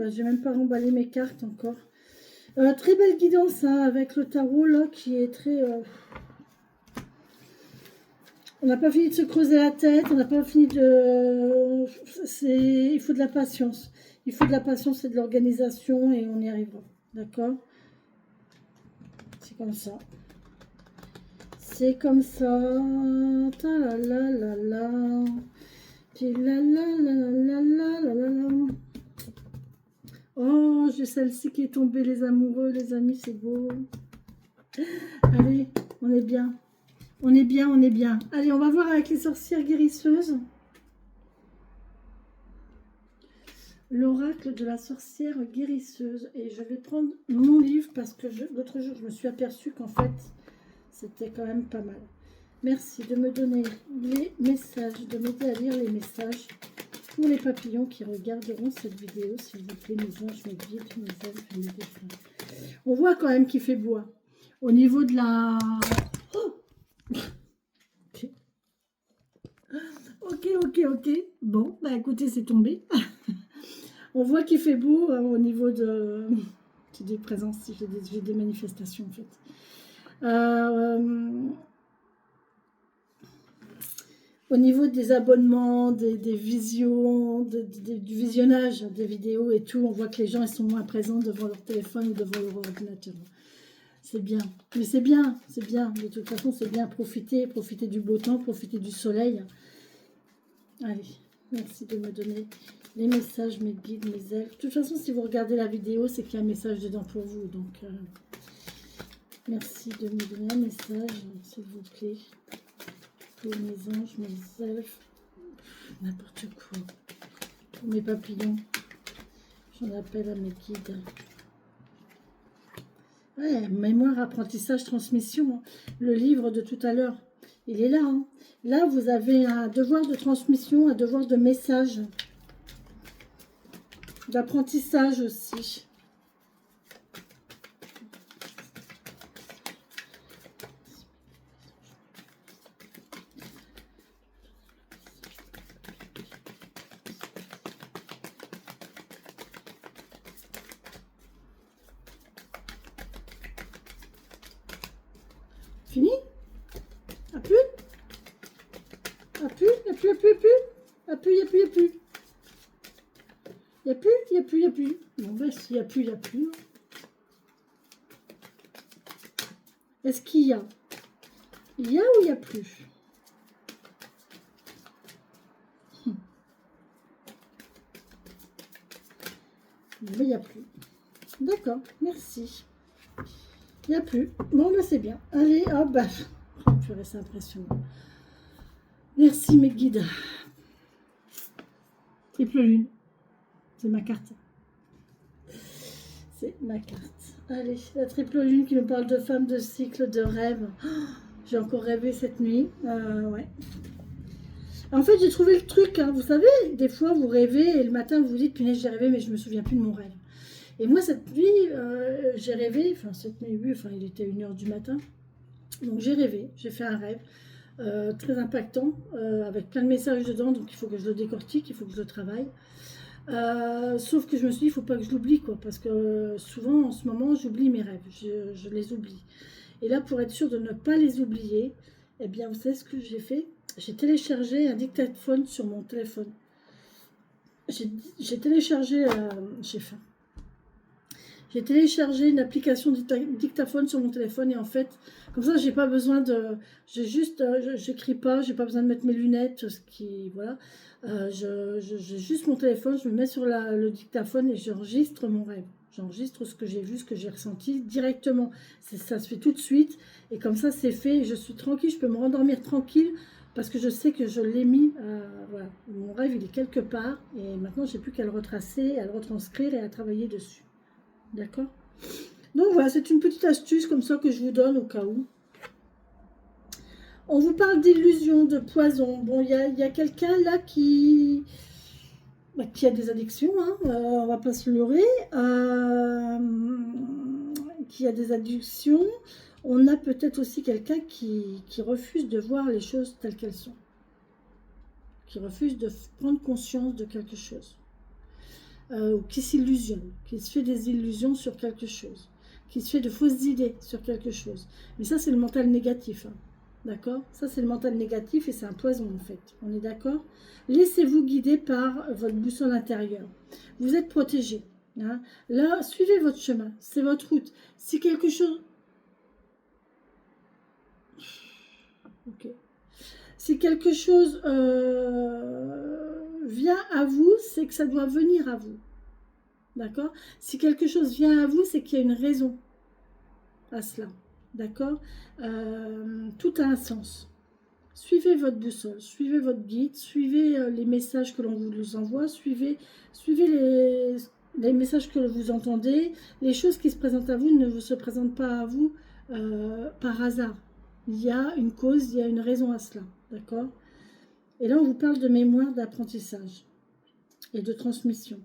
bah, j'ai même pas remballé mes cartes encore. Très belle guidance hein, avec le tarot là qui est très... On n'a pas fini de se creuser la tête, on n'a pas fini de... Il faut de la patience. Il faut de la patience et de l'organisation et on y arrivera. D'accord? C'est comme ça. C'est comme ça. Ta la la la la. Ti la la la la la la la la. Oh, j'ai celle-ci qui est tombée, les amoureux, les amis, c'est beau. Allez, on est bien. On est bien, on est bien. Allez, on va voir avec les sorcières guérisseuses. L'oracle de la sorcière guérisseuse. Et je vais prendre mon livre parce que l'autre jour, je me suis aperçue qu'en fait, c'était quand même pas mal. Merci de me donner les messages, de m'aider à lire les messages pour les papillons qui regarderont cette vidéo, s'il vous plaît, mes anges, mes guides, mes elfes et mes défunts. On voit quand même qu'il fait beau. Au niveau de la... Oh, ok. Bon, bah écoutez, c'est tombé. On voit qu'il fait beau au niveau de... J'ai des présences, j'ai des manifestations en fait. Au niveau des abonnements, des visions, du visionnage des vidéos et tout, on voit que les gens ils sont moins présents devant leur téléphone ou devant leur ordinateur. C'est bien, mais c'est bien. De toute façon, c'est bien. Profiter du beau temps, profiter du soleil. Allez, merci de me donner les messages, mes guides, mes elfes. De toute façon, si vous regardez la vidéo, c'est qu'il y a un message dedans pour vous. Donc, merci de me donner un message, s'il vous plaît. Pour mes anges, mes elfes, n'importe quoi. Pour mes papillons, j'en appelle à mes guides. Ouais, mémoire, apprentissage, transmission. Le livre de tout à l'heure, il est là. Hein. Là, vous avez un devoir de transmission, un devoir de message. D'apprentissage aussi. Fini? Appuie? Appuie? Appuie. Bon, ben, s'il n'y a plus, il n'y a plus. Est-ce qu'il y a? Il y a ou il n'y a plus? Ben, il n'y a plus. D'accord, merci. Il n'y a plus. Bon, ben, c'est bien. Allez, hop, bah. Oh, purée, c'est impressionnant. Merci, mes guides. Triple lune. C'est ma carte. C'est ma carte. Allez, la triple lune qui nous parle de femmes, de cycle, de rêve. Oh, j'ai encore rêvé cette nuit. Ouais. En fait, j'ai trouvé le truc. Hein. Vous savez, des fois, vous rêvez et le matin, vous vous dites, punaise, j'ai rêvé, mais je ne me souviens plus de mon rêve. Et moi, cette nuit, j'ai rêvé. Enfin, cette nuit, oui, enfin, il était 1h du matin. Donc, j'ai rêvé. J'ai fait un rêve très impactant avec plein de messages dedans. Donc, il faut que je le décortique, il faut que je le travaille. Sauf que je me suis dit, il ne faut pas que je l'oublie, quoi, parce que souvent, en ce moment, j'oublie mes rêves, je les oublie. Et là, pour être sûr de ne pas les oublier, eh bien, vous savez ce que j'ai fait? J'ai téléchargé un dictaphone sur mon téléphone. J'ai téléchargé, j'ai faim. J'ai téléchargé une application dictaphone sur mon téléphone et en fait, comme ça, j'ai pas besoin de, j'écris pas, j'ai pas besoin de mettre mes lunettes, ce qui, voilà. J'ai juste mon téléphone, je me mets sur le dictaphone et j'enregistre mon rêve. J'enregistre ce que j'ai vu, ce que j'ai ressenti directement. Ça se fait tout de suite et comme ça, c'est fait. Et je suis tranquille, je peux me rendormir tranquille parce que je sais que je l'ai mis. Voilà, mon rêve, il est quelque part et maintenant, j'ai plus qu'à le retracer, à le retranscrire et à travailler dessus. D'accord? Donc voilà, c'est une petite astuce comme ça que je vous donne au cas où. On vous parle d'illusion, de poison. Bon, il y a quelqu'un là qui a des addictions, hein, on va pas se leurrer, qui a des addictions. On a peut-être aussi quelqu'un qui refuse de voir les choses telles qu'elles sont, qui refuse de prendre conscience de quelque chose. ou qui s'illusionne, qui se fait des illusions sur quelque chose, qui se fait de fausses idées sur quelque chose. Mais ça, c'est le mental négatif. Hein. D'accord? Ça, c'est le mental négatif et c'est un poison, en fait. On est d'accord? Laissez-vous guider par votre boussole intérieure. Vous êtes protégé. Hein. Là, suivez votre chemin. C'est votre route. Si quelque chose... Ok. Si quelque chose vient à vous, c'est que ça doit venir à vous. D'accord? Si quelque chose vient à vous, c'est qu'il y a une raison à cela. D'accord? Tout a un sens. Suivez votre boussole, suivez votre guide, suivez les messages que l'on vous envoie, suivez les messages que vous entendez. Les choses qui se présentent à vous ne se présentent pas à vous par hasard. Il y a une cause, il y a une raison à cela. D'accord? Et là, on vous parle de mémoire, d'apprentissage et de transmission.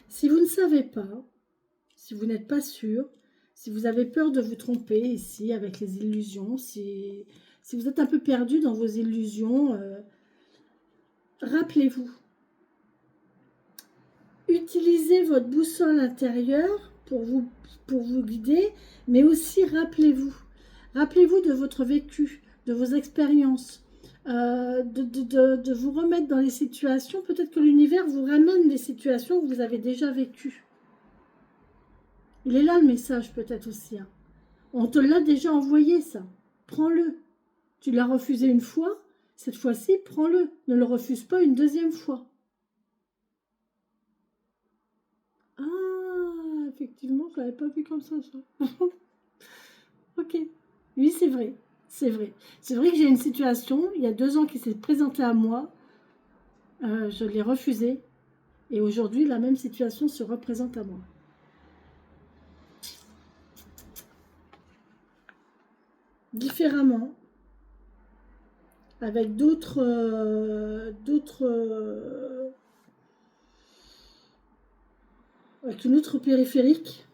Si vous ne savez pas, si vous n'êtes pas sûr, si vous avez peur de vous tromper ici avec les illusions, si vous êtes un peu perdu dans vos illusions, rappelez-vous. Utilisez votre boussole intérieure pour vous guider, mais aussi rappelez-vous. Rappelez-vous de votre vécu, de vos expériences, de vous remettre dans les situations. Peut-être que l'univers vous ramène des situations que vous avez déjà vécues. Il est là le message peut-être aussi. Hein. On te l'a déjà envoyé ça. Prends-le. Tu l'as refusé une fois, cette fois-ci, prends-le. Ne le refuse pas une deuxième fois. Ah, effectivement, je ne l'avais pas vu comme ça. Ok. Oui, c'est vrai. C'est vrai. C'est vrai que j'ai une situation, il y a 2 ans, qui s'est présentée à moi. Je l'ai refusée. Et aujourd'hui, la même situation se représente à moi. Différemment. Avec d'autres... avec une autre périphérique.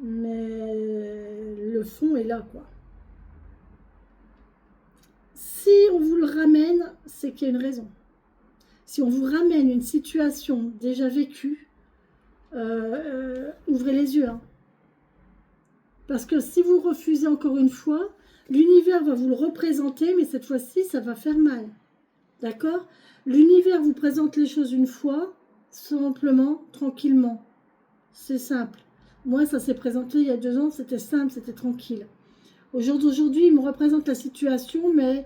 Mais le fond est là, quoi. Si on vous le ramène, c'est qu'il y a une raison. Si on vous ramène une situation déjà vécue, ouvrez les yeux. Hein. Parce que si vous refusez encore une fois, l'univers va vous le représenter, mais cette fois-ci, ça va faire mal. D'accord? L'univers vous présente les choses une fois, simplement, tranquillement. C'est simple. Moi, ça s'est présenté il y a 2 ans, c'était simple, c'était tranquille. Aujourd'hui, il me représente la situation, mais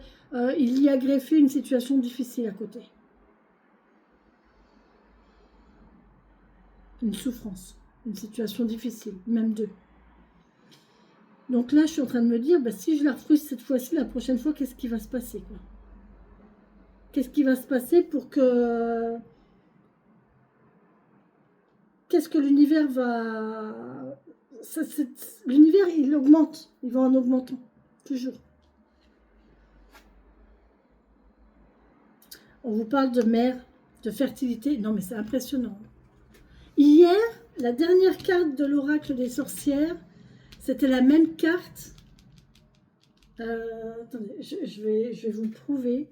il y a greffé une situation difficile à côté. Une souffrance, une situation difficile, même 2. Donc là, je suis en train de me dire, bah, si je la refuse cette fois-ci, la prochaine fois, qu'est-ce qui va se passer, quoi? Qu'est-ce qui va se passer pour que... Qu'est-ce que l'univers va... L'univers, il augmente, il va en augmentant, toujours. On vous parle de mère, de fertilité. Non, mais c'est impressionnant. Hier, la dernière carte de l'oracle des sorcières, c'était la même carte. Attendez, je vais vous le prouver.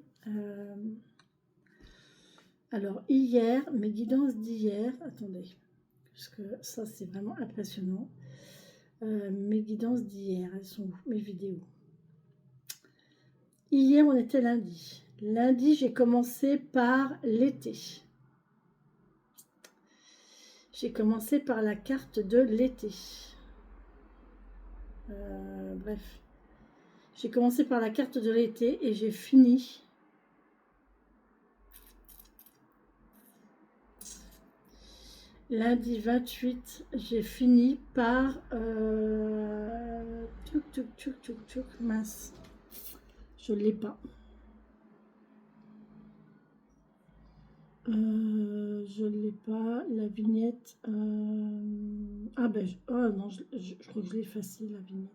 Alors, hier, mes guidances d'hier, attendez, parce que ça, c'est vraiment impressionnant. Mes guidances d'hier, elles sont où? Mes vidéos. Hier, on était lundi. Lundi, j'ai commencé par l'été. J'ai commencé par la carte de l'été. Bref. J'ai commencé par la carte de l'été et j'ai fini. Lundi 28, j'ai fini par... mince. Je ne l'ai pas. Je ne l'ai pas. La vignette... Ah ben... Oh non, je crois que je l'ai effacée, la vignette.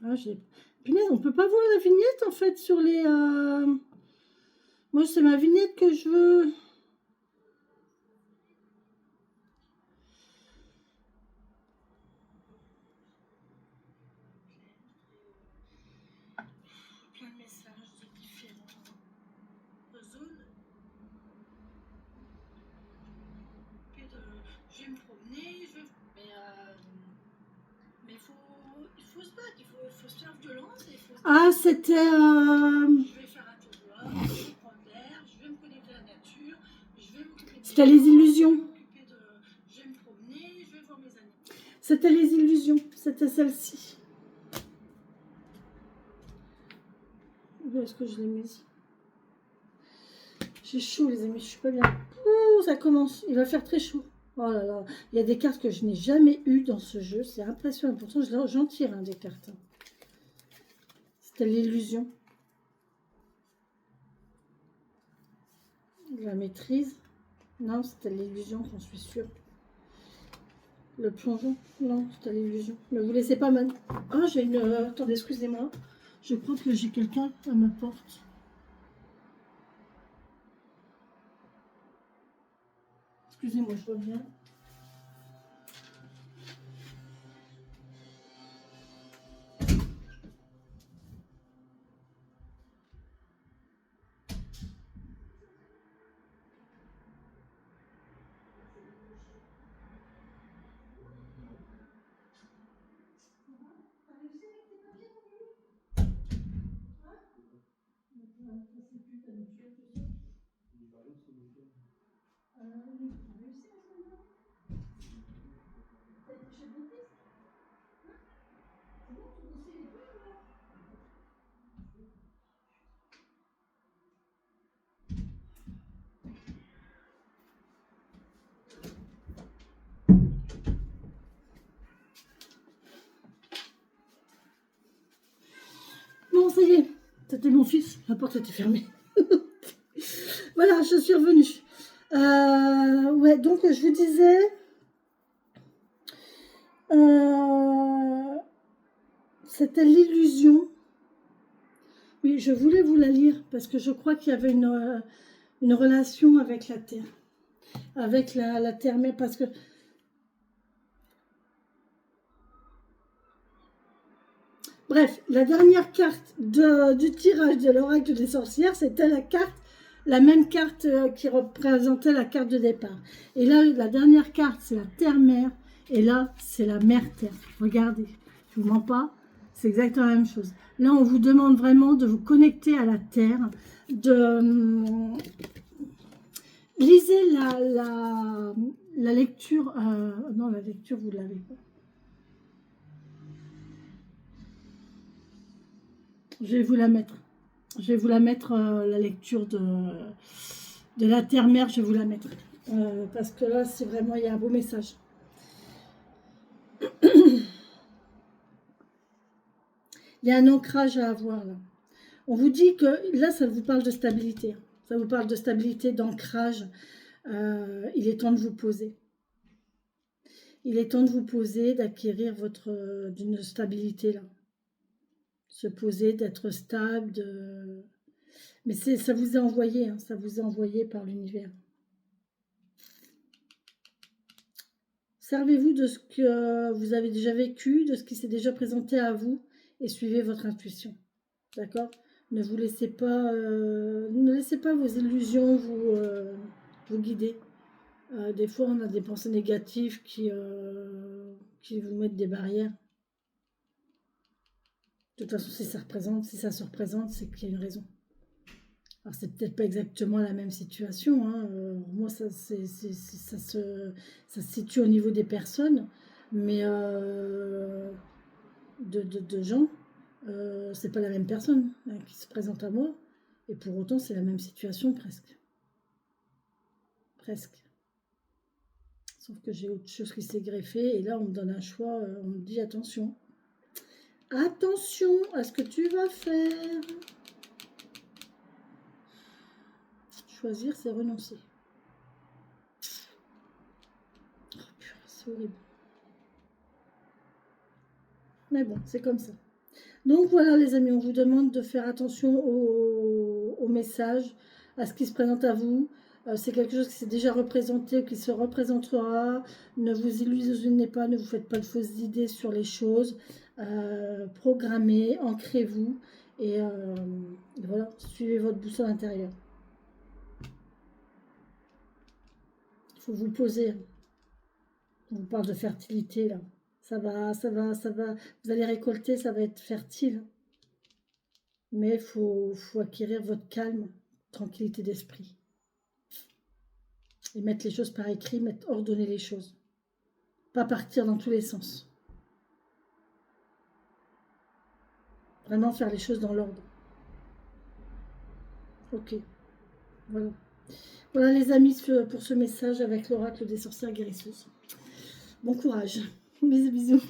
Ah, punaise, on peut pas voir la vignette en fait sur les... Moi, c'est ma vignette que je veux. Ah, c'était... C'était les illusions. C'était les illusions. C'était celle-ci. Où est-ce que je l'ai mise? J'ai chaud, les amis. Je suis pas bien. Ouh, ça commence. Il va faire très chaud. Oh là là. Il y a des cartes que je n'ai jamais eues dans ce jeu. C'est impressionnant. Pourtant, j'en tire des cartes. C'était l'illusion. La maîtrise. Non, c'était l'illusion, j'en suis sûre. Le plongeon. Non, c'était l'illusion. Ne vous laissez pas mal. Ah, j'ai une... attendez, excusez-moi. Je crois que j'ai quelqu'un à ma porte. Excusez-moi, je reviens. Bon, ça y est, c'était mon fils, la porte était fermée. Voilà, je suis revenue. Ouais, donc je vous disais, c'était l'illusion. Oui, je voulais vous la lire parce que je crois qu'il y avait une relation avec la Terre. Avec la Terre, mais parce que... Bref, la dernière carte du tirage de l'oracle des sorcières, c'était la même carte qui représentait la carte de départ. Et là, la dernière carte, c'est la Terre-Mère. Et là, c'est la Mère-Terre. Regardez, je ne vous mens pas, c'est exactement la même chose. Là, on vous demande vraiment de vous connecter à la Terre, lisez la lecture. Non, la lecture, vous ne l'avez pas. Je vais vous la mettre. Je vais vous la mettre, la lecture de la Terre-Mère, je vais vous la mettre. Parce que là, c'est vraiment, il y a un beau message. Il y a un ancrage à avoir là. On vous dit que là, ça vous parle de stabilité. Ça vous parle de stabilité, d'ancrage. Il est temps de vous poser. Il est temps de vous poser, d'acquérir d'une stabilité là. Se poser, d'être stable, mais ça vous est envoyé, hein, ça vous est envoyé par l'univers. Servez-vous de ce que vous avez déjà vécu, de ce qui s'est déjà présenté à vous, et suivez votre intuition. D'accord? Ne vous laissez pas, ne laissez pas vos illusions vous guider. Des fois, on a des pensées négatives qui vous mettent des barrières. De toute façon, si ça se représente, c'est qu'il y a une raison. Alors, c'est peut-être pas exactement la même situation. Hein. Moi, ça se situe au niveau des personnes, mais de gens, c'est pas la même personne hein, qui se présente à moi. Et pour autant, c'est la même situation presque. Presque. Sauf que j'ai autre chose qui s'est greffé. Et là, on me donne un choix. On me dit attention. Attention à ce que tu vas faire. Choisir, c'est renoncer. Oh purée, c'est horrible. Mais bon, c'est comme ça. Donc voilà les amis, on vous demande de faire attention aux messages, à ce qui se présente à vous. C'est quelque chose qui s'est déjà représenté, qui se représentera. Ne vous illusionnez pas, ne vous faites pas de fausses idées sur les choses. Programmez, ancrez-vous et voilà, suivez votre boussole intérieure. Il faut vous poser. On vous parle de fertilité là. Vous allez récolter, ça va être fertile. Mais faut acquérir votre calme, tranquillité d'esprit. Et mettre les choses par écrit, ordonner les choses. Pas partir dans tous les sens. Vraiment faire les choses dans l'ordre. Ok, voilà. Voilà les amis pour ce message avec l'oracle des sorcières guérisseuses. Bon courage. Bisous, bisous.